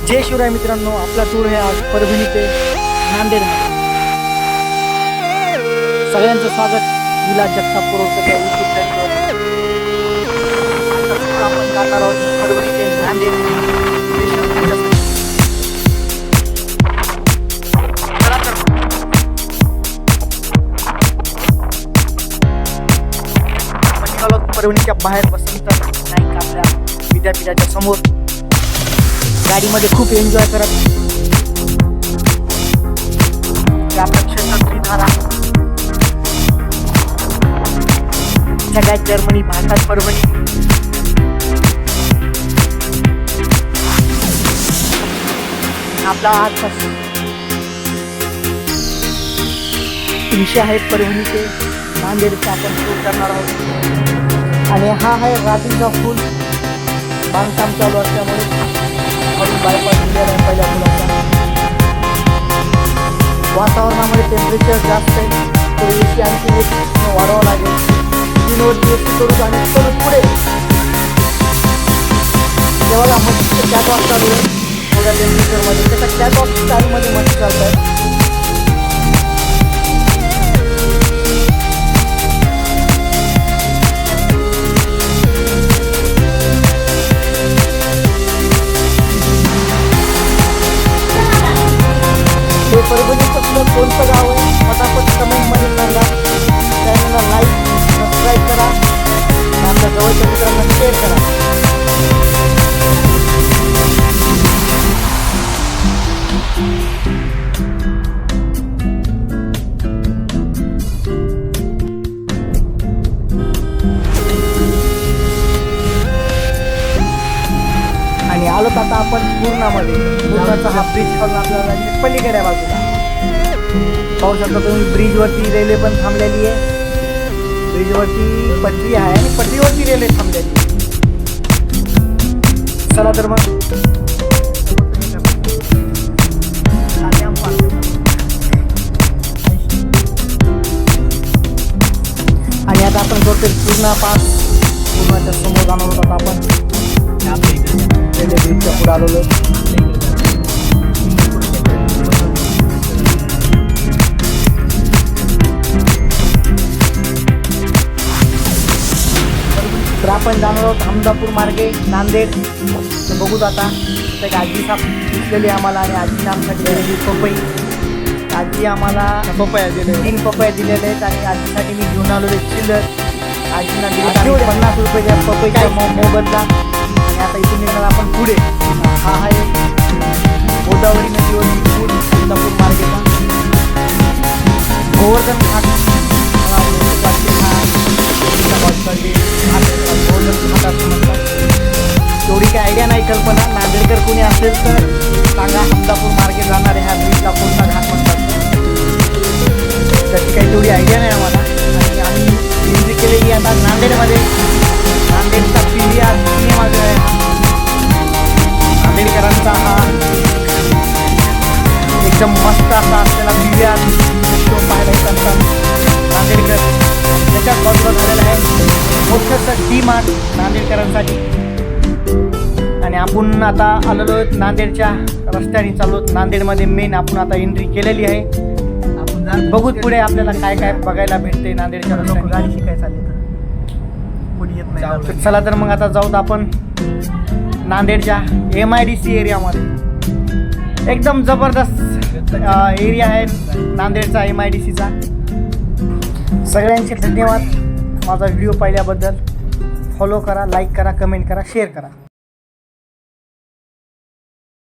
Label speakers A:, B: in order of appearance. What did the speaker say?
A: जय शिवराय मित्रांनो, आपला टूर आहे आज परभणी ते नांदेड. सगळ्यांचं स्वागत विलास जगताप पुरवठा YouTube चॅनलवर. आपण जाणार आहोत परभणी ते नांदेड. परभणीच्या बाहेर वसंत नाईक आपल्या विद्यापीठाच्या समोर गाडीमध्ये खूप एन्जॉय करत आपल्या क्षेत्रात सगळ्यात जर्मनी भारतात परभणी. आपला आजचा विषय आहे परभणी ते नांदेडचा आपण सुरू करणार आहोत. आणि हा आहे रात्रीचा फुल बांधकाम चालू असल्यामुळे बायपास दिलेला आहे पहिल्या फुलाचा. वातावरणामध्ये टेम्परेचर जास्त आहे, तर AC आणखी वाढवावं लागेल. 3वरती AC करू आणि परत पुढे जेव्हा मशीनचं कॅटवॉक चालू आहे थोड्या टेम्परेचरमध्ये, त्याच्या कॅटवॉक चालूमध्ये मशीन चालत आहे. हे परभणीचं आपलं कोणतं गाव आहे फटाफट कमेंटमध्ये सांगा. चॅनलला लाईक सबस्क्राईब करा आणि आपल्या जवळच्या मित्रांना शेअर करा. आणि आलो आता आपण पूर्णाचा हा ब्रिज करून आपल्याला पलीकडे बाजूला पाहू शकता तुम्ही. ब्रिजवरती रेल्वे पण थांबलेली आहे. ब्रिजवरती पटरी आहे आणि पटरीवरती रेल्वे थांबलेली आहे. चला तर मग आणि आता आपण करतोय पूर्णा पास. पूर्णाच्या समोर जाणार होतात आपण. रेल्वे ब्रिजच्या पुढे आलेलो. तर आपण जाणार आहोत हमदापूर मार्गे नांदेड. तर बघूत आता एक आजी साप दिसलेली आम्हाला आणि आजीने आमच्यासाठी दिलेली पपई. आजी आम्हाला 3 पपया दिलेले आहेत आणि आजीसाठी मी घेऊन आलो एक चिल्लर. आजीला दिले 50 रुपयाच्या पपईच्या मोबदला. आणि आता इथून निघणार आपण पुढे. हा आहे गोदावरी नदीवरती पूल हमदापूर मार्गेचा. गोवर्धन घाट तेवढी काही आयडिया नाही, कल्पना. नांदेडकर कोणी असेल तर सांगा. हमदापूर मार्गे जाणारे ह्या ब्रिजला कोणता घाट म्हणतात त्याची काही तेवढी आयडिया नाही आम्हाला. आणि आम्ही एंट्री केलेली आता नांदेडमध्ये. नांदेडचा PVR सिनेमागृह आहे. नांदेडकरांचा हा एकदम मस्त असा असलेला PVR शो पाहायला येत असतात नांदेडकर. त्याच्यात बाजूला झालेला आहे मोठंसं D-Mart नांदेडकरांसाठी. आणि आपण आता आलेलो आहोत नांदेडच्या रस्त्याने चाललो. नांदेडमध्ये मेन आपण आता एंट्री केलेली आहे. आपण बघूत पुढे आपल्याला काय काय बघायला भेटते नांदेडच्या रस्त्याने. गाडी शिकायला चालली तर पुढे येत नाही. चला तर मग आता जाऊत आपण नांदेडच्या MIDC एरियामध्ये. एकदम जबरदस्त एरिया आहे नांदेडचा MIDCचा. सगळ्यांचे धन्यवाद माझा व्हिडिओ पाहिल्याबद्दल. फॉलो करा, लाईक करा, कमेंट करा, शेअर करा.